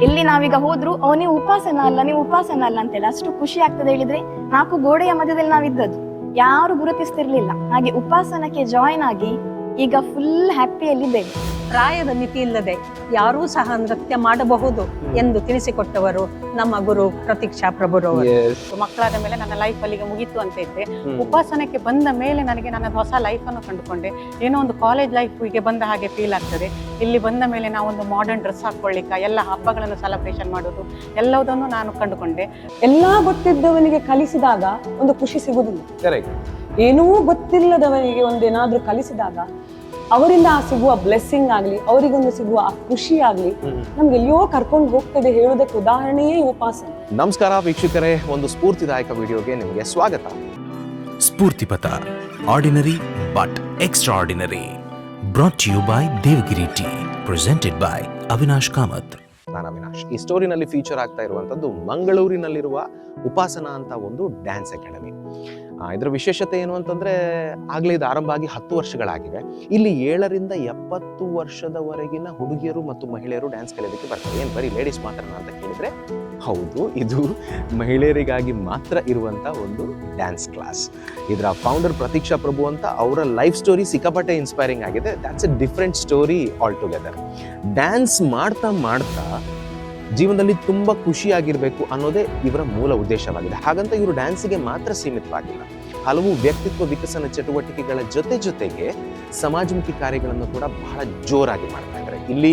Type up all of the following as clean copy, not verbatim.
ಎಲ್ಲಿ ನಾವೀಗ ಹೋದ್ರು ನೀವು ಉಪಾಸನ ಅಲ್ಲ, ನೀವು ಉಪಾಸನ ಅಲ್ಲ ಅಂತೇಳಿ ಅಷ್ಟು ಖುಷಿ ಆಗ್ತದೆ. ಹೇಳಿದ್ರೆ 4 ಗೋಡೆಯ ಮಧ್ಯದಲ್ಲಿ ನಾವಿದ್ದದ್ದು, ಯಾರು ಗುರುತಿಸ್ತಿರ್ಲಿಲ್ಲ. ಹಾಗೆ ಉಪಾಸನಕ್ಕೆ ಜಾಯಿನ್ ಆಗಿ ಈಗ ಫುಲ್ ಹ್ಯಾಪಿಯಲ್ಲಿದ್ದೇವೆ. ಪ್ರಾಯದ ಮಿತಿ ಇಲ್ಲದೆ ಯಾರೂ ಸಹ ನೃತ್ಯ ಮಾಡಬಹುದು ಎಂದು ತಿಳಿಸಿಕೊಟ್ಟವರು ನಮ್ಮ ಗುರು ಪ್ರತೀಕ್ಷಾ ಪ್ರಭುರವರು. ಮಕ್ಕಳಾದ ಮೇಲೆ ನನ್ನ ಲೈಫ್ ಅಲ್ಲಿಗೆ ಮುಗೀತು ಅಂತ ಇದ್ದೆ. ಉಪಾಸನಕ್ಕೆ ಬಂದ ಮೇಲೆ ನನಗೆ ನನ್ನ ಹೊಸ ಲೈಫ್ ಅನ್ನು ಕಂಡುಕೊಂಡೆ. ಏನೋ ಒಂದು ಕಾಲೇಜ್ ಲೈಫ್ ಹೀಗೆ ಬಂದ ಹಾಗೆ ಫೀಲ್ ಆಗ್ತದೆ. ಇಲ್ಲಿ ಬಂದ ಮೇಲೆ ನಾವೊಂದು ಮಾಡರ್ನ್ ಡ್ರೆಸ್ ಹಾಕೊಳ್ಳಿಕ್ಕೆ, ಎಲ್ಲ ಹಬ್ಬಗಳನ್ನು ಸೆಲೆಬ್ರೇಷನ್ ಮಾಡೋದು, ಎಲ್ಲದನ್ನು ನಾನು ಕಂಡುಕೊಂಡೆ. ಎಲ್ಲ ಗೊತ್ತಿದ್ದವನಿಗೆ ಕಲಿಸಿದಾಗ ಒಂದು ಖುಷಿ ಸಿಗುವುದಿಲ್ಲ. ಏನೂ ಗೊತ್ತಿಲ್ಲದವನಿಗೆ ಒಂದೇನಾದ್ರೂ ಕಲಿಸಿದಾಗ ಅವರಿಂದ ಸಿಗುವ ಬ್ಲೆಸ್ಸಿಂಗ್ ಆಗ್ಲಿ, ಅವರಿಗೊಂದು ಸಿಗುವ ಆ ಖುಷಿ ಆಗ್ಲಿ ನಮ್ಗೆ ಎಲ್ಲಿಯೋ ಕರ್ಕೊಂಡು ಹೋಗ್ತದೆ. ಹೇಳೋದಕ್ಕೆ ಉದಾಹರಣೆಯೇ ಉಪಾಸನೆ. ನಮಸ್ಕಾರ ವೀಕ್ಷಕರೇ, ಒಂದು ಸ್ಫೂರ್ತಿದಾಯಕ ವಿಡಿಯೋಗೆ ನಿಮಗೆ ಸ್ವಾಗತ. ಸ್ಫೂರ್ತಿಪಥ, ordinary but extraordinary, brought to you by Devagiri tea, presented by Avinash Kamath. ನಾನು ಅವಿನಾಶ್. ಈ ಸ್ಟೋರಿನಲ್ಲಿ ಫೀಚರ್ ಆಗ್ತಾ ಇರುವಂತದ್ದು ಮಂಗಳೂರಿನಲ್ಲಿರುವ ಉಪಾಸನ ಅಂತ ಒಂದು ಡ್ಯಾನ್ಸ್ ಅಕಾಡೆಮಿ. ಇದರ ವಿಶೇಷತೆ ಏನು ಅಂತಂದ್ರೆ, ಆಗ್ಲೇ ಇದು ಆರಂಭ ಆಗಿ 10 ವರ್ಷಗಳಾಗಿವೆ. ಇಲ್ಲಿ 7 ರಿಂದ 70 ವರ್ಷದವರೆಗಿನ ಹುಡುಗಿಯರು ಮತ್ತು ಮಹಿಳೆಯರು ಡ್ಯಾನ್ಸ್ ಕಲಿಯೋದಕ್ಕೆ ಬರ್ತಾರೆ. ಏನು ಬರೀ ಲೇಡೀಸ್ ಮಾತ್ರ ಅಂತ ಕೇಳಿದ್ರೆ ಹೌದು, ಇದು ಮಹಿಳೆಯರಿಗಾಗಿ ಮಾತ್ರ ಇರುವಂತ ಒಂದು ಡ್ಯಾನ್ಸ್ ಕ್ಲಾಸ್. ಇದರ ಫೌಂಡರ್ ಪ್ರತೀಕ್ಷಾ ಪ್ರಭು ಅಂತ, ಅವರ ಲೈಫ್ ಸ್ಟೋರಿ ಸಿಕ್ಕಾಪಟ್ಟೆ ಇನ್ಸ್ಪೈರಿಂಗ್ ಆಗಿದೆ. That's A different story all together. Dance ಮಾಡ್ತಾ ಮಾಡ್ತಾ ಜೀವನದಲ್ಲಿ ತುಂಬಾ ಖುಷಿಯಾಗಿರ್ಬೇಕು ಅನ್ನೋದೇ ಇವರ ಮೂಲ ಉದ್ದೇಶವಾಗಿದೆ. ಹಾಗಂತ ಇವರು ಡ್ಯಾನ್ಸಿಗೆ ಮಾತ್ರ ಸೀಮಿತವಾಗಿಲ್ಲ. ಹಲವು ವ್ಯಕ್ತಿತ್ವ ವಿಕಸನ ಚಟುವಟಿಕೆಗಳ ಜೊತೆಗೆ ಸಮಾಜಮುಖಿ ಕಾರ್ಯಗಳನ್ನು ಕೂಡ ಬಹಳ ಜೋರಾಗಿ ಮಾಡ್ತಾ ಇದ್ದಾರೆ. ಇಲ್ಲಿ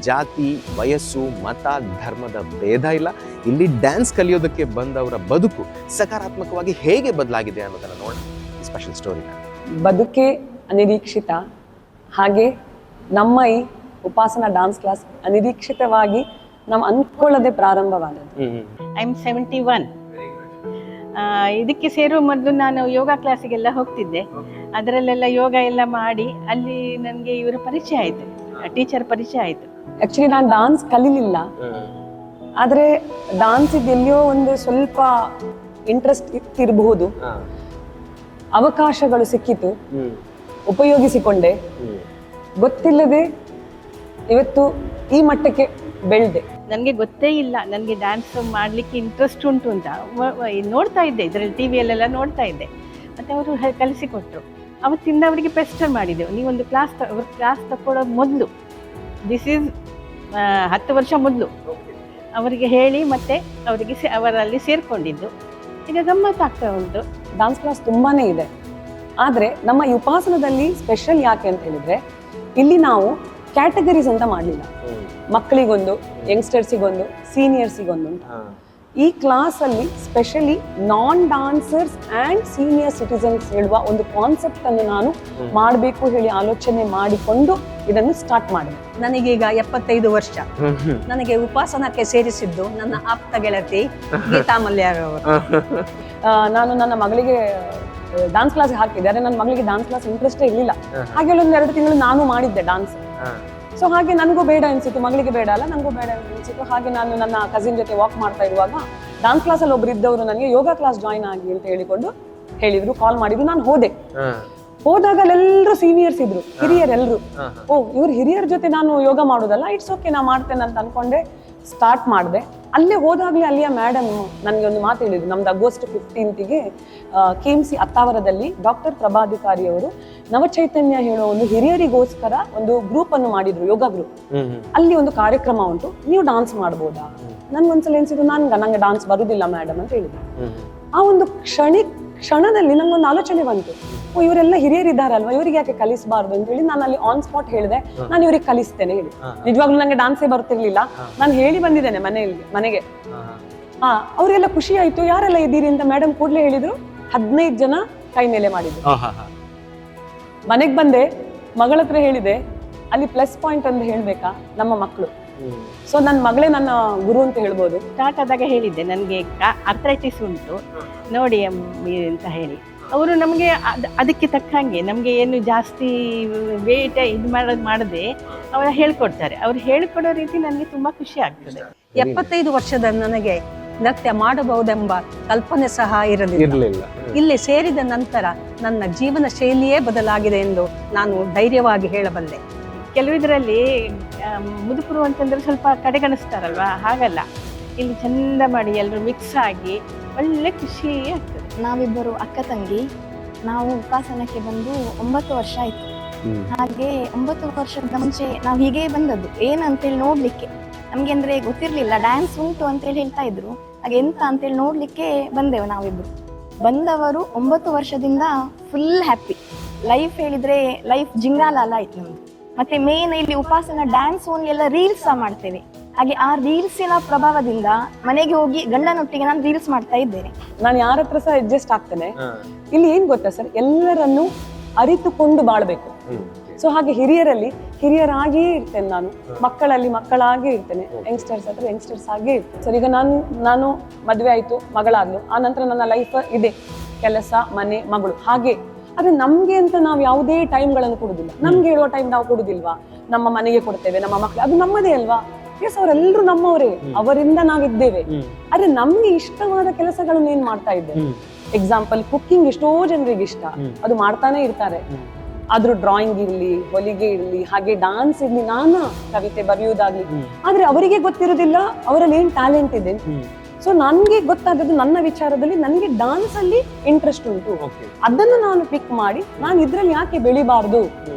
ಜಾತಿ, ವಯಸ್ಸು, ಮತ, ಧರ್ಮದ ಭೇದ ಇಲ್ಲ. ಇಲ್ಲಿ ಡ್ಯಾನ್ಸ್ ಕಲಿಯೋದಕ್ಕೆ ಬಂದವರ ಬದುಕು ಸಕಾರಾತ್ಮಕವಾಗಿ ಹೇಗೆ ಬದಲಾಗಿದೆ ಅನ್ನೋದನ್ನ ನೋಡೋಣ ಈ ಸ್ಪೆಷಲ್ ಸ್ಟೋರಿ. ಬದುಕೆ ಅನಿರೀಕ್ಷಿತ, ಹಾಗೆ ನಮ್ಮ ಈ ಉಪಾಸನ ಡಾನ್ಸ್ ಕ್ಲಾಸ್ ಅನಿರೀಕ್ಷಿತವಾಗಿ ನಾವು ಅನ್ಕೊಳ್ಳದೆ ಪ್ರಾರಂಭವಾದದ್ದು. I am 71. ಇದಕ್ಕೆ ಸೇರುವ ಮೊದಲು ನಾನು ಯೋಗ ಕ್ಲಾಸಿಗೆಲ್ಲ ಹೋಗ್ತಿದ್ದೆ. ಅದರಲ್ಲೆಲ್ಲ ಯೋಗ ಎಲ್ಲ ಮಾಡಿ ಅಲ್ಲಿ ನನಗೆ ಇವರ ಪರಿಚಯ ಆಯಿತು, ಟೀಚರ್ ಪರಿಚಯ ಆಯಿತು. ಆಕ್ಚುಲಿ ನಾನು ಡಾನ್ಸ್ ಕಲಿಲಿಲ್ಲ, ಆದರೆ ಡಾನ್ಸ್ ಎಲ್ಲಿಯೋ ಒಂದು ಸ್ವಲ್ಪ ಇಂಟ್ರೆಸ್ಟ್ ಇತ್ತಿರಬಹುದು. ಅವಕಾಶಗಳು ಸಿಕ್ಕಿತು, ಉಪಯೋಗಿಸಿಕೊಂಡೆ. ಗೊತ್ತಿಲ್ಲದೆ ಇವತ್ತು ಈ ಮಟ್ಟಕ್ಕೆ ಬೆಳೆದೆ. ನನಗೆ ಗೊತ್ತೇ ಇಲ್ಲ ನನಗೆ ಡ್ಯಾನ್ಸ್ ಮಾಡಲಿಕ್ಕೆ ಇಂಟ್ರೆಸ್ಟ್ ಉಂಟು ಅಂತ. ನೋಡ್ತಾ ಇದ್ದೆ, ಇದರಲ್ಲಿ ಟಿ ವಿಯಲ್ಲೆಲ್ಲ ನೋಡ್ತಾ ಇದ್ದೆ. ಮತ್ತು ಅವರು ಕಲಿಸಿಕೊಟ್ರು. ಅವತ್ತಿಂದ ಅವರಿಗೆ ಪೆಸ್ಟರ್ ಮಾಡಿದೆವು, ನೀವೊಂದು ಕ್ಲಾಸ್ ತಗೊಳ್ಳೋ ಮೊದಲು, ದಿಸ್ ಈಸ್ 10 ವರ್ಷ ಮೊದಲು ಅವರಿಗೆ ಹೇಳಿ ಮತ್ತೆ ಅವರಿಗೆ ಅವರಲ್ಲಿ ಸೇರಿಕೊಂಡಿದ್ದು. ಈಗ ಗಮ್ಮತ್ತಾಗ್ತಾ ಉಂಟು. ಡಾನ್ಸ್ ಕ್ಲಾಸ್ ತುಂಬಾನೇ ಇದೆ. ಆದರೆ ನಮ್ಮ ಈ ಉಪಾಸನದಲ್ಲಿ ಸ್ಪೆಷಲ್ ಯಾಕೆ ಅಂತ ಹೇಳಿದ್ರೆ, ಇಲ್ಲಿ ನಾವು ಕ್ಯಾಟಗರೀಸ್ ಅಂತ ಮಾಡಲಿಲ್ಲ. ಮಕ್ಕಳಿಗೊಂದು, ಯಂಗ್ಸ್ಟರ್ಸಿಗೊಂದು, ಸೀನಿಯರ್ಸಿಗೊಂದು ಅಂತ. ಈ ಕ್ಲಾಸ್ ಅಲ್ಲಿ specially non dancers and senior citizens ಹೇಳುವ ಒಂದು ಕಾನ್ಸೆಪ್ಟ್ ಅನ್ನು ನಾನು ಮಾಡಬೇಕು ಹೇಳಿ ಆಲೋಚನೆ ಮಾಡಿಕೊಂಡು ಇದನ್ನು ಸ್ಟಾರ್ಟ್ ಮಾಡಿದೆ. ನನಗೀಗ 75 ವರ್ಷ. ನನಗೆ ಉಪಾಸನಕ್ಕೆ ಸೇರಿಸಿದ್ದು ನನ್ನ ಆಪ್ತ ಗೆಳತಿ ಗೀತಾ ಮಲ್ಯಾರವರು. ನಾನು ನನ್ನ ಮಗಳಿಗೆ ಡಾನ್ಸ್ ಕ್ಲಾಸ್ ಹಾಕಿದ್ದೆ, ಆದರೆ ನನ್ನ ಮಗಳಿಗೆ ಡಾನ್ಸ್ ಕ್ಲಾಸ್ ಇಂಟ್ರೆಸ್ಟೇ ಇರಲಿಲ್ಲ. ಹಾಗೆ ಒಂದು 2 ತಿಂಗಳು ನಾನು ಮಾಡಿದ್ದೆ ಡಾನ್ಸ್. ಸೊ ಹಾಗೆ ನನಗೂ ಬೇಡ ಅನ್ಸಿತ್ತು, ಮಗಳಿಗೆ ಬೇಡ ಅಲ್ಲ, ನನಗೂ ಬೇಡ ಅನ್ಸಿತ್ತು. ಹಾಗೆ ನಾನು ನನ್ನ ಕಸಿನ್ ಜೊತೆ ವಾಕ್ ಮಾಡ್ತಾ ಇರುವಾಗ ಡಾನ್ಸ್ ಕ್ಲಾಸ್ ಅಲ್ಲಿ ಒಬ್ರು ಇದ್ದವರು ನನಗೆ ಯೋಗ ಕ್ಲಾಸ್ ಜಾಯಿನ್ ಆಗಿ ಅಂತ ಹೇಳಿದ್ರು, ಕಾಲ್ ಮಾಡಿದ್ರು. ನಾನು ಹೋದಾಗ ಅಲ್ಲೆಲ್ಲರೂ ಸೀನಿಯರ್ಸ್ ಇದ್ರು, ಹಿರಿಯರೆಲ್ಲರೂ. ಇವ್ರು ಹಿರಿಯರ ಜೊತೆ ನಾನು ಯೋಗ ಮಾಡೋದಲ್ಲ, ಇಟ್ಸ್ ಓಕೆ, ನಾ ಮಾಡ್ತೇನೆ ಅಂತ ಅನ್ಕೊಂಡೆ ಸ್ಟಾರ್ಟ್ ಮಾಡಿದೆ. ಅಲ್ಲೇ ಹೋದಾಗ್ಲೇ ಅಲ್ಲಿಯ ಮೇಡಮ್ ನನಗೆ ಒಂದು ಮಾತು ಹೇಳಿದ್ರು. ನಮ್ದು ಆಗಸ್ಟ್ 15ಗೆ KMC ಅತ್ತಾವರದಲ್ಲಿ ಡಾಕ್ಟರ್ ಪ್ರಭಾಧಿಕಾರಿ ಅವರು ನವಚೈತನ್ಯ ಹೇಳೋ ಒಂದು ಹಿರಿಯರಿಗೋಸ್ಕರ ಒಂದು ಗ್ರೂಪ್ ಅನ್ನು ಮಾಡಿದ್ರು, ಯೋಗ ಗ್ರೂಪ್. ಅಲ್ಲಿ ಒಂದು ಕಾರ್ಯಕ್ರಮ ಉಂಟು, ನೀವು ಡಾನ್ಸ್ ಮಾಡ್ಬೋದಾ? ನನ್ಗೊಂದ್ಸಲ ಎನ್ಸಿದ್ರು, ನಂಗೆ ಡಾನ್ಸ್ ಬರುದಿಲ್ಲ ಮೇಡಮ್ ಅಂತ ಹೇಳಿದ್ರು. ಆ ಒಂದು ಕ್ಷಣದಲ್ಲಿ ನಂಗೊಂದು ಆಲೋಚನೆ ಬಂತು, ಇವರೆಲ್ಲ ಹಿರಿಯರಿದ್ದಾರಲ್ವಾ, ಇವರಿಗೆ ಯಾಕೆ ಕಲಿಸಬಾರ್ದು ಅಂತ ಹೇಳಿ ನಾನು ಅಲ್ಲಿ ಆನ್ ಸ್ಪಾಟ್ ಹೇಳಿದೆ, ನಾನು ಇವ್ರಿಗೆ ಕಲಿಸ್ತೇನೆ ಹೇಳಿ. ನಿಜವಾಗ್ಲೂ ನಂಗೆ ಡಾನ್ಸೇ ಬರ್ತಿರ್ಲಿಲ್ಲ, ನಾನು ಹೇಳಿ ಬಂದಿದ್ದೇನೆ ಮನೆಗೆ. ಅವರೆಲ್ಲ ಖುಷಿ ಆಯ್ತು, ಯಾರೆಲ್ಲ ಇದ್ದೀರಿ ಅಂತ ಮೇಡಮ್ ಕೂಡ್ಲೇ ಹೇಳಿದ್ರು. 15 ಜನ ಕೈ ಮೇಲೆ ಮಾಡಿದ್ರು. ಮನೆಗೆ ಬಂದೆ, ಮಗಳ ಹತ್ರ ಹೇಳಿದೆ, ಅಲ್ಲಿ ಪ್ಲಸ್ ಪಾಯಿಂಟ್ ಅಂತ ಹೇಳ್ಬೇಕಾ, ನಮ್ಮ ಮಕ್ಕಳು. ಸೊ ನನ್ನ ಮಗಳೇ ನನ್ನ ಗುರು ಅಂತ ಹೇಳ್ಬೋದು. ಸ್ಟಾರ್ಟ್ ಆದಾಗ ಹೇಳಿದ್ದೆ, ನನಗೆ ಅರ್ಥ್ರೈಟಿಸ್ ಉಂಟು ನೋಡಿ ಅಂತ ಹೇಳಿ. ಅವರು ನಮಗೆ ಅದಕ್ಕೆ ತಕ್ಕಂಗೆ ನಮಗೆ ಏನು ಜಾಸ್ತಿ ವೇಟ್ ಇದು ಮಾಡದೆ ಅವರ ಹೇಳ್ಕೊಡ್ತಾರೆ. ಅವ್ರು ಹೇಳ್ಕೊಡೋ ರೀತಿ ನನಗೆ ತುಂಬಾ ಖುಷಿ ಆಗ್ತದೆ. 75 ವರ್ಷದ ನನಗೆ ನೃತ್ಯ ಮಾಡಬಹುದೆಂಬ ಕಲ್ಪನೆ ಸಹ ಇರಲಿಲ್ಲ. ಇಲ್ಲಿ ಸೇರಿದ ನಂತರ ನನ್ನ ಜೀವನ ಶೈಲಿಯೇ ಬದಲಾಗಿದೆ ಎಂದು ನಾನು ಧೈರ್ಯವಾಗಿ ಹೇಳಬಲ್ಲೆ. ಕೆಲವಿದ್ರಲ್ಲಿ ಮುದುಕರು ಅಂತಂದ್ರೆ ಸ್ವಲ್ಪ ಕಡೆಗಣಿಸ್ತಾರಲ್ವಾ, ಹಾಗಲ್ಲ. ಇಲ್ಲಿ ಚಂದ ಮಾಡಿ ಎಲ್ಲರೂ ಮಿಕ್ಸ್ ಆಗಿ ಒಳ್ಳೆ ಖುಷಿ ಆಗ್ತದೆ. ನಾವಿಬ್ಬರು ಅಕ್ಕ ತಂಗಿ, ನಾವು ಉಪಾಸನಕ್ಕೆ ಬಂದು 9 ವರ್ಷ ಆಯ್ತು. ಹಾಗೆ 9 ವರ್ಷದ ಮುಂಚೆ ನಾವು ಹೀಗೆ ಬಂದದ್ದು, ಏನಂತೇಳಿ ನೋಡ್ಲಿಕ್ಕೆ. ನಮ್ಗೆ ಅಂದ್ರೆ ಗೊತ್ತಿರ್ಲಿಲ್ಲ ಡ್ಯಾನ್ಸ್ ಉಂಟು ಅಂತೇಳಿ ಹೇಳ್ತಾ ಇದ್ರು. ಹಾಗೆ ಎಂತ ಅಂತೇಳಿ ನೋಡ್ಲಿಕ್ಕೆ ಬಂದೆವು ನಾವಿಬ್ರು. ಬಂದವರು 9 ವರ್ಷದಿಂದ ಫುಲ್ ಹ್ಯಾಪಿ. ಲೈಫ್ ಹೇಳಿದ್ರೆ ಲೈಫ್ ಜಿಂಗಾಲ ಆಯ್ತು ನಮ್ದು. ಮತ್ತೆ ಮೇನ್ ಇಲ್ಲಿ ಉಪಾಸನ ಡ್ಯಾನ್ಸ್ ಓನ್ಲಿ ಎಲ್ಲ ರೀಲ್ಸ್ ಮಾಡ್ತೇವೆ. ಹಾಗೆ ಆ ರೀಲ್ಸಿನ ಪ್ರಭಾವದಿಂದ ಮನೆಗೆ ಹೋಗಿ ಗಂಡನೊಟ್ಟಿಗೆ ನಾನು ರೀಲ್ಸ್ ಮಾಡ್ತಾ ಇದ್ದೇನೆ. ನಾನು ಯಾರ ಹತ್ರ ಸಹ ಅಡ್ಜಸ್ಟ್ ಆಗ್ತೇನೆ. ಇಲ್ಲಿ ಏನ್ ಗೊತ್ತಾ ಸರ್, ಎಲ್ಲರನ್ನು ಅರಿತುಕೊಂಡು ಬಾಳ್ಬೇಕು. ಸೊ ಹಾಗೆ ಹಿರಿಯರಾಗಿಯೇ ಇರ್ತೇನೆ ನಾನು, ಮಕ್ಕಳಲ್ಲಿ ಮಕ್ಕಳಾಗೇ ಇರ್ತೇನೆ, ಯಂಗ್ಸ್ಟರ್ಸ್ ಹತ್ರ ಯಂಗ್ಸ್ಟರ್ಸ್ ಆಗೇ ಇರ್ತೇನೆ. ಸರ್ ಈಗ ನಾನು ಮದುವೆ ಆಯ್ತು, ಮಗಳಾದ್ಲು, ಆ ನಂತರ ನನ್ನ ಲೈಫ್ ಇದೆ, ಕೆಲಸ, ಮನೆ, ಮಗಳು, ಹಾಗೆ. ಆದ್ರೆ ನಮ್ಗೆ ಅಂತ ನಾವು ಯಾವುದೇ ಟೈಮ್ಗಳನ್ನು ಕೊಡುದಿಲ್ಲ. ನಮ್ಗೆ ಹೇಳುವ ಟೈಮ್ ನಾವು ಕೊಡುದಿಲ್ವಾ? ನಮ್ಮ ಮನೆಗೆ ಕೊಡ್ತೇವೆ, ನಮ್ಮ ಮಕ್ಕಳು, ಅದು ನಮ್ಮದೇ ಅಲ್ವಾ? ಎಸ್, ಅವರೆಲ್ಲರೂ ನಮ್ಮವರೇ, ಅವರಿಂದ ನಾವಿದ್ದೇವೆ. ಆದ್ರೆ ನಮ್ಗೆ ಇಷ್ಟವಾದ ಕೆಲಸಗಳನ್ನ ಏನ್ ಮಾಡ್ತಾ ಇದ್ದೇವೆ. ಎಕ್ಸಾಂಪಲ್ ಕುಕ್ಕಿಂಗ್ ಎಷ್ಟೋ ಜನರಿಗೆ ಇಷ್ಟ, ಅದು ಮಾಡ್ತಾನೆ ಇರ್ತಾರೆ. ಆದ್ರೂ ಡ್ರಾಯಿಂಗ್ ಇರ್ಲಿ, ಹೊಲಿಗೆ ಇರ್ಲಿ, ಹಾಗೆ ಡಾನ್ಸ್ ಇರ್ಲಿ, ನಾನಾ ಕವಿತೆ ಬರೆಯುವುದಾಗ್ಲಿ, ಆದ್ರೆ ಅವರಿಗೆ ಗೊತ್ತಿರೋದಿಲ್ಲ ಅವರಲ್ಲಿ ಏನ್ ಟ್ಯಾಲೆಂಟ್ ಇದೆ. ಸೊ ನನ್ಗೆ ಗೊತ್ತಾದದ್ದು ನನ್ನ ವಿಚಾರದಲ್ಲಿ ನನಗೆ ಡಾನ್ಸ್ ಅಲ್ಲಿ ಇಂಟ್ರೆಸ್ಟ್ ಉಂಟು, ಅದನ್ನು ನಾನು ಪಿಕ್ ಮಾಡಿ ನಾನು ಇದ್ರಲ್ಲಿ ಯಾಕೆ ಬೆಳಿಬಾರ್ದು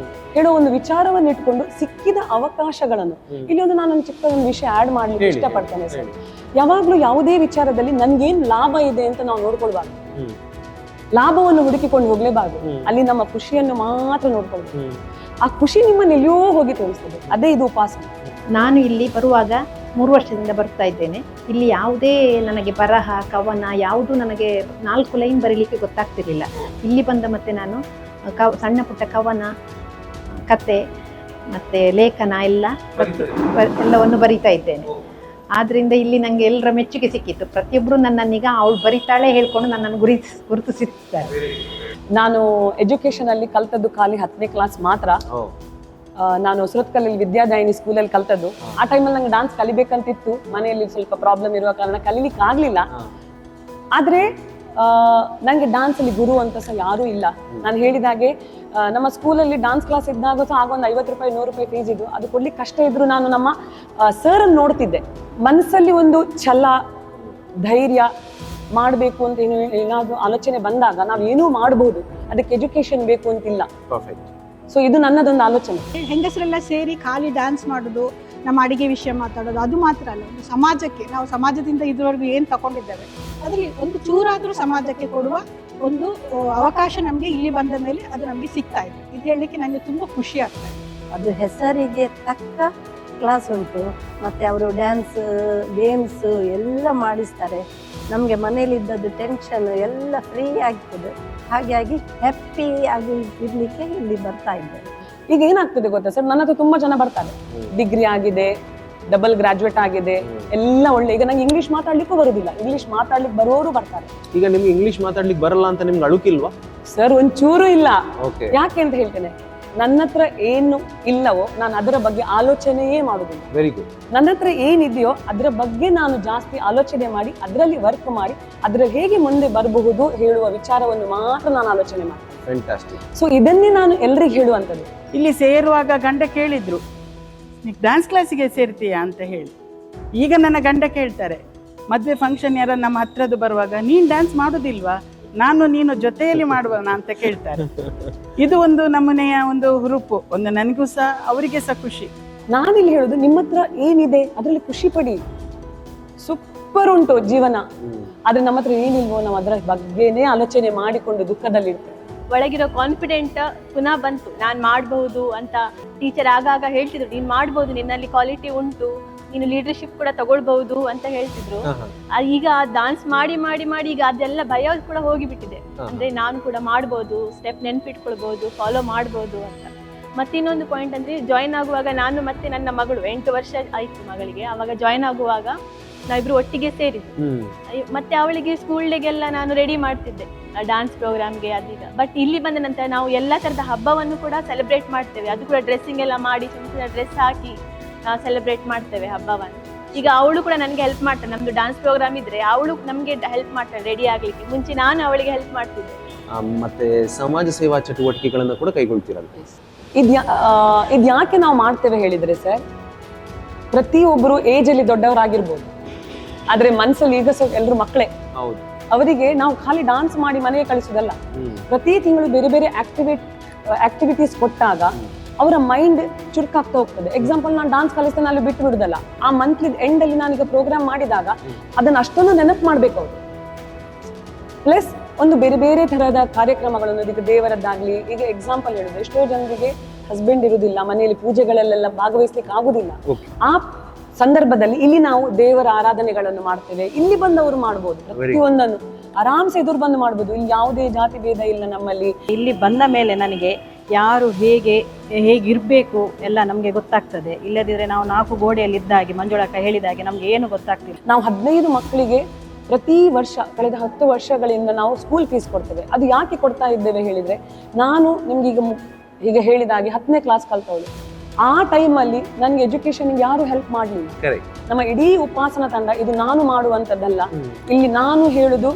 ಹೇಳೋ ಒಂದು ವಿಚಾರವನ್ನು ಇಟ್ಕೊಂಡು ಸಿಕ್ಕಿದ ಅವಕಾಶಗಳನ್ನು ಇಲ್ಲಿ ನಾನು ಚಿಕ್ಕ ಒಂದು ವಿಷಯ ಆಡ್ ಮಾಡ್ಲಿಕ್ಕೆ ಇಷ್ಟಪಡ್ತೇನೆ ಸರ್. ಯಾವಾಗ್ಲೂ ಯಾವುದೇ ವಿಚಾರದಲ್ಲಿ ನನ್ಗೇನ್ ಲಾಭ ಇದೆ ಅಂತ ನಾವು ನೋಡ್ಕೊಳ್ಬಾರ್ದು, ಲಾಭವನ್ನು ಹುಡುಕಿಕೊಂಡು ಹೋಗ್ಲೇಬಾರ್ದು. ಅಲ್ಲಿ ನಮ್ಮ ಖುಷಿಯನ್ನು ಮಾತ್ರ ನೋಡ್ಕೊಳ್ಬೇಕು. ಆ ಖುಷಿ ನಿಮ್ಮನ್ನು ಎಲ್ಲಿಯೋ ಹೋಗಿ ತೋರಿಸ್ತದೆ. ಅದೇ ಇದು ಉಪಾಸನ. ನಾನು ಇಲ್ಲಿ ಬರುವಾಗ 3 ವರ್ಷದಿಂದ ಬರ್ತಾ ಇದ್ದೇನೆ. ಇಲ್ಲಿ ಯಾವುದೇ ನನಗೆ ಬರಹ, ಕವನ ಯಾವುದು ನನಗೆ 4 ಲೈನ್ ಬರೀಲಿಕ್ಕೆ ಗೊತ್ತಾಗ್ತಿರ್ಲಿಲ್ಲ. ಇಲ್ಲಿ ಬಂದ ಮತ್ತೆ ನಾನು ಸಣ್ಣ ಪುಟ್ಟ ಕವನ, ಕತೆ ಮತ್ತೆ ಲೇಖನ ಎಲ್ಲವನ್ನು ಬರಿತಾ ಇದ್ದೇನೆ. ಆದ್ರಿಂದ ಇಲ್ಲಿ ನಂಗೆ ಎಲ್ಲರ ಮೆಚ್ಚುಗೆ ಸಿಕ್ಕಿತ್ತು. ಪ್ರತಿಯೊಬ್ಬರು ನನ್ನನ್ನೀಗ ಅವಳು ಬರಿತಾಳೆ ಹೇಳ್ಕೊಂಡು ನನ್ನನ್ನು ಗುರುತಿಸಿರ್ತಾರೆ. ನಾನು ಎಜುಕೇಶನ್ ಅಲ್ಲಿ ಕಲ್ತದ್ದು ಖಾಲಿ 10ನೇ ಕ್ಲಾಸ್ ಮಾತ್ರ. ನಾನು ಸುರತ್ಕಲ್ಲಲ್ಲಿ ವಿದ್ಯಾದಾಯಿನಿ ಸ್ಕೂಲಲ್ಲಿ ಕಲ್ತದ್ದು. ಆ ಟೈಮಲ್ಲಿ ನಂಗೆ ಡಾನ್ಸ್ ಕಲಿಬೇಕಂತಿತ್ತು, ಮನೆಯಲ್ಲಿ ಸ್ವಲ್ಪ ಪ್ರಾಬ್ಲಮ್ ಇರುವ ಕಾರಣ ಕಲಿಲಿಕ್ಕೆ ಆಗ್ಲಿಲ್ಲ. ಆದ್ರೆ ನಂಗೆ ಡಾನ್ಸ್ ಅಲ್ಲಿ ಗುರು ಅಂತ ಸಹ ಯಾರೂ ಇಲ್ಲ. ನಾನು ಹೇಳಿದಾಗೆ ನಮ್ಮ ಸ್ಕೂಲಲ್ಲಿ ಡಾನ್ಸ್ ಕ್ಲಾಸ್ ಇದ್ದಾಗ ಸಹ ಆಗ ಒಂದು 50 ರೂಪಾಯಿ 100 ರೂಪಾಯಿ ಫೀಸ್ ಇದ್ದು, ಅದು ಕೊಡ್ಲಿಕ್ಕೆ ಕಷ್ಟ ಇದ್ರು ನಾನು ನಮ್ಮ ಸರ್ ಅನ್ನು ನೋಡ್ತಿದ್ದೆ. ಮನಸ್ಸಲ್ಲಿ ಒಂದು ಛಲ, ಧೈರ್ಯ, ಮಾಡಬೇಕು ಅಂತ ಏನಾದ್ರು ಆಲೋಚನೆ ಬಂದಾಗ ನಾವು ಏನೂ ಮಾಡಬಹುದು. ಅದಕ್ಕೆ ಎಜುಕೇಶನ್ ಬೇಕು ಅಂತಿಲ್ಲ. ಸೊ ಇದು ನನ್ನದೊಂದು ಆಲೋಚನೆ. ಹೆಂಗಸರೆಲ್ಲ ಸೇರಿ ಖಾಲಿ ಡ್ಯಾನ್ಸ್ ಮಾಡೋದು, ನಮ್ಮ ಅಡಿಗೆ ವಿಷಯ ಮಾತಾಡೋದು, ಅದು ಮಾತ್ರ ಅಲ್ಲ, ಒಂದು ಸಮಾಜಕ್ಕೆ ನಾವು ಸಮಾಜದಿಂದ ಇದುವರೆಗೂ ಏನು ತಗೊಂಡಿದ್ದೇವೆ ಅದರಲ್ಲಿ ಒಂದು ಚೂರಾದ್ರೂ ಸಮಾಜಕ್ಕೆ ಕೊಡುವ ಒಂದು ಅವಕಾಶ ನಮಗೆ ಇಲ್ಲಿ ಬಂದ ಮೇಲೆ ಅದು ನಮಗೆ ಸಿಗ್ತಾ ಇದೆ. ಇದು ಹೇಳಲಿಕ್ಕೆ ನನಗೆ ತುಂಬಾ ಖುಷಿ ಆಗ್ತಾ ಇದೆ. ಅದು ಹೆಸರಿಗೆ ತಕ್ಕ ಕ್ಲಾಸ್ ಉಂಟು, ಮತ್ತೆ ಅವರು ಡ್ಯಾನ್ಸ್, ಗೇಮ್ಸ್ ಎಲ್ಲ ಮಾಡಿಸ್ತಾರೆ. ನಮಗೆ ಮನೇಲಿದ್ದದ್ದು ಟೆನ್ಷನ್ ಎಲ್ಲ ಫ್ರೀ ಆಗ್ತದೆ. ಹಾಗಾಗಿ ಹ್ಯಾಪಿ ಆಗಿ ಇರ್ಲಿಕ್ಕೆ ಇಲ್ಲಿ ಬರ್ತಾ ಇದ್ದೇವೆ. ಈಗ ಏನಾಗ್ತದೆ ಗೊತ್ತಾ ಸರ್, ನನ್ನ ಹತ್ರ ತುಂಬಾ ಜನ ಬರ್ತಾರೆ, ಡಿಗ್ರಿ ಆಗಿದೆ, ಡಬಲ್ ಗ್ರಾಜುಯೇಟ್ ಆಗಿದೆ, ಎಲ್ಲ ಒಳ್ಳೆ. ಈಗ ನಂಗೆ ಇಂಗ್ಲಿಷ್ ಮಾತಾಡ್ಲಿಕ್ಕೂ ಬರುದಿಲ್ಲ, ಇಂಗ್ಲಿಷ್ ಮಾತಾಡ್ಲಿಕ್ಕೆ ಬರೋರು ಬರ್ತಾರೆ. ಈಗ ನಿಮ್ಗೆ ಇಂಗ್ಲಿಷ್ ಮಾತಾಡ್ಲಿಕ್ಕೆ ಬರಲ್ಲ ಅಂತ ನಿಮ್ಗೆ ಅಳುಕಿಲ್ವಾ? ಸರ್ ಒಂಚೂರು ಇಲ್ಲ. ಯಾಕೆ ಅಂತ ಹೇಳ್ತೇನೆ, ನನ್ನ ಹತ್ರ ಏನು ಇಲ್ಲವೋ ನಾನು ಅದರ ಬಗ್ಗೆ ಆಲೋಚನೆಯೇ ಮಾಡುದಿಲ್ಲ. Very good. ನನ್ನ ಹತ್ರ ಏನಿದೆಯೋ ಅದರ ಬಗ್ಗೆ ನಾನು ಜಾಸ್ತಿ ಆಲೋಚನೆ ಮಾಡಿ ಅದರಲ್ಲಿ ವರ್ಕ್ ಮಾಡಿ ಅದರಲ್ಲಿ ಹೇಗೆ ಮುಂದೆ ಬರಬಹುದು ಹೇಳುವ ವಿಚಾರವನ್ನು ಮಾತ್ರ ನಾನು ಆಲೋಚನೆ ಮಾಡ್ತೀನಿ. ಫ್ಯಾಂಟಾಸ್ಟಿಕ್. ಸೊ ಇದನ್ನೇ ನಾನು ಎಲ್ರಿಗೂ ಹೇಳುವಂಥದ್ದು. ಇಲ್ಲಿ ಸೇರುವಾಗ ಗಂಡ ಕೇಳಿದ್ರು, ನೀನು ಡ್ಯಾನ್ಸ್ ಕ್ಲಾಸಿಗೆ ಸೇರ್ತೀಯಾ ಅಂತ ಹೇಳಿ. ಈಗ ನನ್ನ ಗಂಡ ಕೇಳ್ತಾರೆ, ಮದುವೆ ಫಂಕ್ಷನ್ ಯಾರ ನಮ್ಮ ಹತ್ರದ್ದು ಬರುವಾಗ, ನೀನು ಡ್ಯಾನ್ಸ್ ಮಾಡೋದಿಲ್ವಾ, ನೀನು ಜೊತೆಯಲ್ಲಿ ಮಾಡುವನ ಅಂತ ಕೇಳ್ತಾರೆ. ಇದು ಒಂದು ನಮ್ಮನೆಯ ಒಂದು ಹುರುಪು, ಒಂದು ನನಗೂ ಸಹ ಅವರಿಗೆ ಸಹ ಖುಷಿ. ನಾನಿಲ್ಲಿ ಹೇಳುದು, ನಿಮ್ಮ ಹತ್ರ ಏನಿದೆ ಅದರಲ್ಲಿ ಖುಷಿ ಪಡಿ. ಸೂಪರ್ ಉಂಟು ಜೀವನ, ಆದ್ರೆ ನಮ್ಮ ಹತ್ರ ಏನಿಲ್ವೋ ನಾವು ಅದರ ಬಗ್ಗೆನೇ ಆಲೋಚನೆ ಮಾಡಿಕೊಂಡು ದುಃಖದಲ್ಲಿರ್ತೇವೆ. ಒಳಗಿರೋ ಕಾನ್ಫಿಡೆಂಟ್ ಪುನಃ ಬಂತು, ನಾನು ಮಾಡಬಹುದು ಅಂತ. ಟೀಚರ್ ಆಗಾಗ ಹೇಳ್ತಿದ್ರು, ನೀನು ಮಾಡಬಹುದು, ನಿನ್ನಲ್ಲಿ ಕ್ವಾಲಿಟಿ ಉಂಟು, ನೀನು ಲೀಡರ್ಶಿಪ್ ಕೂಡ ತಗೊಳ್ಬಹುದು ಅಂತ ಹೇಳ್ತಿದ್ರು. ಈಗ ಡಾನ್ಸ್ ಮಾಡಿ ಮಾಡಿ ಮಾಡಿ ಈಗ ಅದೆಲ್ಲ ಭಯ ಕೂಡ ಹೋಗಿಬಿಟ್ಟಿದೆ. ಅಂದ್ರೆ ನಾನು ಕೂಡ ಮಾಡ್ಬೋದು, ಸ್ಟೆಪ್ ನೆನ್ಪಿಟ್ಕೊಳ್ಬಹುದು, ಫಾಲೋ ಮಾಡ್ಬೋದು ಅಂತ. ಮತ್ತೆ ಇನ್ನೊಂದು ಪಾಯಿಂಟ್ ಅಂದ್ರೆ, ಜಾಯಿನ್ ಆಗುವಾಗ ನಾನು ಮತ್ತೆ ನನ್ನ ಮಗಳು 8 ವರ್ಷ ಆಯ್ತು ಮಗಳಿಗೆ, ಅವಾಗ ಜಾಯಿನ್ ಆಗುವಾಗ ನಾವಿಬ್ರು ಒಟ್ಟಿಗೆ ಸೇರಿದ್ವಿ. ಮತ್ತೆ ಅವಳಿಗೆ ಸ್ಕೂಲ್ ಡೇಗೆಲ್ಲ ನಾನು ರೆಡಿ ಮಾಡ್ತಿದ್ದೆ ಡಾನ್ಸ್ ಪ್ರೋಗ್ರಾಮ್ಗೆ ಅದೀಗ. ಬಟ್ ಇಲ್ಲಿ ಬಂದ ನಂತರ ನಾವು ಎಲ್ಲ ತರದ ಹಬ್ಬವನ್ನು ಕೂಡ ಸೆಲೆಬ್ರೇಟ್ ಮಾಡ್ತೇವೆ. ಅದು ಕೂಡ ಡ್ರೆಸ್ಸಿಂಗ್ ಎಲ್ಲ ಮಾಡಿ ಸುಮ್ಮನೆ ಡ್ರೆಸ್ ಹಾಕಿ ಸೆಲೆಬ್ರೇಟ್ ಮಾಡ್ತೇವೆ ಹಬ್ಬವನ್ನು. ಈಗ ಅವಳು ಕೂಡ ನನಗೆ ಹೆಲ್ಪ್ ಮಾಡ್ತಾಳೆ. ನಮ್ದು ಡಾನ್ಸ್ ಪ್ರೋಗ್ರಾಮ್ ಇದ್ರೆ ಅವಳು ನಮ್ಗೆ ಹೆಲ್ಪ್ ಮಾಡ್ತಾಳೆ ರೆಡಿ ಆಗ್ಲಿಕ್ಕೆ. ಮುಂಚೆ ನಾನು ಅವಳಿಗೆ ಹೆಲ್ಪ್ ಮಾಡ್ತಿದ್ದೆ. ಮತ್ತೆ ಸಮಾಜ ಸೇವಾ ಚಟುವಟಿಕೆಗಳನ್ನು ಕೂಡ ಕೈಗೊಳ್ತೀರಂತೆ. ಇದು ಯಾಕೆ ನಾವು ಮಾಡ್ತೇವೆ ಹೇಳಿದ್ರೆ ಸರ್, ಪ್ರತಿಯೊಬ್ಬರು ಏಜ್ ಅಲ್ಲಿ ದೊಡ್ಡವರಾಗಿರ್ಬೋದು, ಆದ್ರೆ ಮನ್ಸಲ್ಲಿ ಈಗ ಸಹ ಎಲ್ಲರೂ ಮಕ್ಕಳೇ. ಹೌದು. ಅವರಿಗೆ ನಾವು ಖಾಲಿ ಡಾನ್ಸ್ ಮಾಡಿ ಮನೆಗೆ ಕಳಿಸೋದಲ್ಲ, ಪ್ರತಿ ತಿಂಗಳು ಬೇರೆ ಬೇರೆ ಆಕ್ಟಿವಿಟೀಸ್ ಕೊಟ್ಟಾಗ ಅವರ ಮೈಂಡ್ ಚುರುಕಾಗ್ತಾ ಹೋಗ್ತದೆ. ಎಕ್ಸಾಂಪಲ್, ನಾನು ಡಾನ್ಸ್ ಕಲಿಸ್ತೇನೆ, ಅಲ್ಲಿ ಬಿಟ್ಟು ಬಿಡುದಲ್ಲ, ಆ ಮಂತ್ಲಿ ಎಂಡ್ ಅಲ್ಲಿ ನಾನೀಗ ಪ್ರೋಗ್ರಾಮ್ ಮಾಡಿದಾಗ ಅದನ್ನ ಅಷ್ಟೊಂದು ನೆನಪು ಮಾಡ್ಬೇಕು ಅವರು. ಪ್ಲಸ್ ಒಂದು ಬೇರೆ ಬೇರೆ ತರಹದ ಕಾರ್ಯಕ್ರಮಗಳನ್ನು, ಈಗ ದೇವರದ್ದಾಗ್ಲಿ, ಈಗ ಎಕ್ಸಾಂಪಲ್ ಹೇಳಿದ್ರೆ ಎಷ್ಟೋ ಜನರಿಗೆ ಹಸ್ಬೆಂಡ್ ಇರುವುದಿಲ್ಲ, ಮನೆಯಲ್ಲಿ ಪೂಜೆಗಳಲ್ಲೆಲ್ಲ ಭಾಗವಹಿಸ್ಲಿಕ್ಕೆ ಆಗುದಿಲ್ಲ. ಆ ಸಂದರ್ಭದಲ್ಲಿ ಇಲ್ಲಿ ನಾವು ದೇವರ ಆರಾಧನೆಗಳನ್ನು ಮಾಡ್ತೇವೆ. ಇಲ್ಲಿ ಬಂದವರು ಮಾಡ್ಬೋದು, ಪ್ರತಿಯೊಂದನ್ನು ಆರಾಮ್ಸೆ ಎದುರು ಬಂದು ಮಾಡ್ಬೋದು. ಇಲ್ಲಿ ಯಾವುದೇ ಜಾತಿ ಭೇದ ಇಲ್ಲ ನಮ್ಮಲ್ಲಿ. ಇಲ್ಲಿ ಬಂದ ಮೇಲೆ ನನಗೆ ಯಾರು ಹೇಗಿರ್ಬೇಕು ಎಲ್ಲ ನಮಗೆ ಗೊತ್ತಾಗ್ತದೆ. ಇಲ್ಲದಿದ್ರೆ ನಾವು 4 ಗೋಡೆಯಲ್ಲಿ ಇದ್ದ ಹಾಗೆ, ಮಂಜುಳಕ್ಕ ಹೇಳಿದ ಹಾಗೆ ನಮ್ಗೆ ಏನು ಗೊತ್ತಾಗ್ತಿಲ್ಲ. ನಾವು 15 ಮಕ್ಕಳಿಗೆ ಪ್ರತಿ ವರ್ಷ ಕಳೆದ 10 ವರ್ಷಗಳಿಂದ ನಾವು ಸ್ಕೂಲ್ ಫೀಸ್ ಕೊಡ್ತೇವೆ. ಅದು ಯಾಕೆ ಕೊಡ್ತಾ ಇದ್ದೇವೆ ಹೇಳಿದ್ರೆ, ನಾನು ನಿಮ್ಗೆ ಈಗ ಹೇಳಿದ ಹಾಗೆ 10ನೇ ಕ್ಲಾಸ್ ಕಲ್ತವಳು. ಆ ಟೈಮಲ್ಲಿ ನನಗೆ ಎಜುಕೇಶನ್ಗೆ ಯಾರು ಹೆಲ್ಪ್ ಮಾಡಲಿಲ್ಲ. ನಮ್ಮ ಇಡೀ ಉಪಾಸನ ತಂಡ ಇದು ನಾನು ಮಾಡುವಂಥದ್ದಲ್ಲ, ಇಲ್ಲಿ ನಾನು ಹೇಳುದು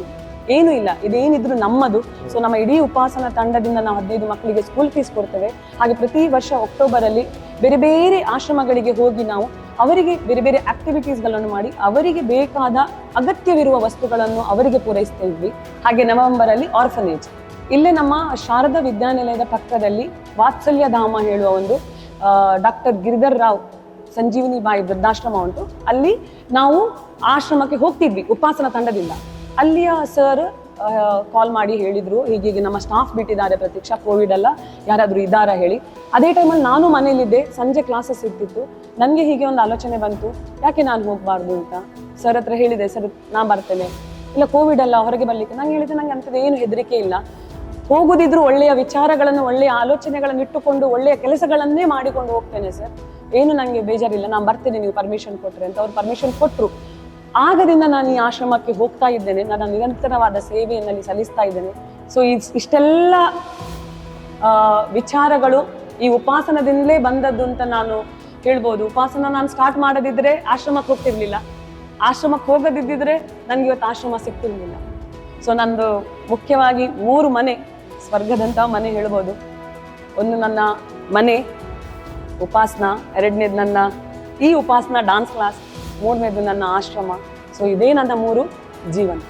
ಏನೂ ಇಲ್ಲ, ಇದೇನಿದ್ರು ನಮ್ಮದು. ಸೊ ನಮ್ಮ ಇಡೀ ಉಪಾಸನ ತಂಡದಿಂದ ನಾವು 15 ಮಕ್ಕಳಿಗೆ ಸ್ಕೂಲ್ ಫೀಸ್ ಕೊಡ್ತೇವೆ. ಹಾಗೆ ಪ್ರತಿ ವರ್ಷ ಅಕ್ಟೋಬರ್ ಅಲ್ಲಿ ಬೇರೆ ಬೇರೆ ಆಶ್ರಮಗಳಿಗೆ ಹೋಗಿ ನಾವು ಅವರಿಗೆ ಬೇರೆ ಬೇರೆ ಆಕ್ಟಿವಿಟೀಸ್ಗಳನ್ನು ಮಾಡಿ ಅವರಿಗೆ ಬೇಕಾದ ಅಗತ್ಯವಿರುವ ವಸ್ತುಗಳನ್ನು ಅವರಿಗೆ ಪೂರೈಸ್ತಾ ಇದ್ವಿ. ಹಾಗೆ ನವೆಂಬರ್ ಅಲ್ಲಿ ಆರ್ಫನೇಜ್, ಇಲ್ಲೇ ನಮ್ಮ ಶಾರದಾ ವಿದ್ಯಾನಿಲಯದ ಪಕ್ಕದಲ್ಲಿ ವಾತ್ಸಲ್ಯ ಧಾಮ ಹೇಳುವ ಒಂದು ಡಾಕ್ಟರ್ ಗಿರಿಧರ್ ರಾವ್ ಸಂಜೀವಿನಿ ಬಾಯಿ ವೃದ್ಧಾಶ್ರಮ ಉಂಟು. ಅಲ್ಲಿ ನಾವು ಆಶ್ರಮಕ್ಕೆ ಹೋಗ್ತಿದ್ವಿ ಉಪಾಸನ ತಂಡದಿಂದ. ಅಲ್ಲಿಯ ಸರ್ ಕಾಲ್ ಮಾಡಿ ಹೇಳಿದ್ರು, ಹೀಗೆ ನಮ್ಮ ಸ್ಟಾಫ್ ಬಿಟ್ಟಿದ್ದಾರೆ ಪ್ರತೀಕ್ಷಾ, ಕೋವಿಡ್ ಅಲ್ಲ, ಯಾರಾದರೂ ಇದ್ದಾರಾ ಹೇಳಿ. ಅದೇ ಟೈಮಲ್ಲಿ ನಾನು ಮನೇಲಿದ್ದೆ, ಸಂಜೆ ಕ್ಲಾಸಸ್ ಇರ್ತಿತ್ತು. ನನಗೆ ಹೀಗೆ ಒಂದು ಆಲೋಚನೆ ಬಂತು, ಯಾಕೆ ನಾನು ಹೋಗಬಾರ್ದು ಅಂತ ಸರ್ ಹತ್ರ ಹೇಳಿದೆ. ಸರ್ ನಾನು ಬರ್ತೇನೆ, ಇಲ್ಲ ಕೋವಿಡ್ ಅಲ್ಲ ಹೊರಗೆ ಬರ್ಲಿಕ್ಕೆ. ನಾನು ಹೇಳಿದೆ, ನಂಗೆ ಅಂಥದ್ದು ಏನು ಹೆದರಿಕೆ ಇಲ್ಲ, ಹೋಗುದಿದ್ರು ಒಳ್ಳೆಯ ವಿಚಾರಗಳನ್ನು, ಒಳ್ಳೆಯ ಆಲೋಚನೆಗಳನ್ನು ಇಟ್ಟುಕೊಂಡು ಒಳ್ಳೆಯ ಕೆಲಸಗಳನ್ನೇ ಮಾಡಿಕೊಂಡು ಹೋಗ್ತೇನೆ ಸರ್, ಏನು ನನಗೆ ಬೇಜಾರಿಲ್ಲ, ನಾನು ಬರ್ತೇನೆ ನೀವು ಪರ್ಮಿಷನ್ ಕೊಟ್ಟರೆ ಅಂತ. ಅವ್ರು ಪರ್ಮಿಷನ್ ಕೊಟ್ಟರು. ಆಗದಿಂದ ನಾನು ಈ ಆಶ್ರಮಕ್ಕೆ ಹೋಗ್ತಾ ಇದ್ದೇನೆ, ನನ್ನ ನಿರಂತರವಾದ ಸೇವೆಯಲ್ಲಿ ಸಲ್ಲಿಸ್ತಾ ಇದ್ದೇನೆ. ಸೊ ಇಷ್ಟೆಲ್ಲ ವಿಚಾರಗಳು ಈ ಉಪಾಸನದಿಂದಲೇ ಬಂದದ್ದು ಅಂತ ನಾನು ಹೇಳ್ಬೋದು. ಉಪಾಸನ ನಾನು ಸ್ಟಾರ್ಟ್ ಮಾಡದಿದ್ರೆ ಆಶ್ರಮಕ್ಕೆ ಹೋಗ್ತಿರ್ಲಿಲ್ಲ, ಆಶ್ರಮಕ್ಕೆ ಹೋಗದಿದ್ದಿದ್ರೆ ನನಗೆ ಇವತ್ತು ಆಶ್ರಮ ಸಿಗ್ತಿರ್ಲಿಲ್ಲ. ಸೊ ನಂದು ಮುಖ್ಯವಾಗಿ 3 ಮನೆ, ಸ್ವರ್ಗದಂಥ ಮನೆ ಹೇಳ್ಬೋದು. ಒಂದು ನನ್ನ ಮನೆ ಉಪಾಸನ, 2ನೇದು ನನ್ನ ಈ ಉಪಾಸನ ಡಾನ್ಸ್ ಕ್ಲಾಸ್, 3ನೇದು ನನ್ನ ಆಶ್ರಮ. ಸೊ ಇದೇ ನನ್ನ 3 ಜೀವನ.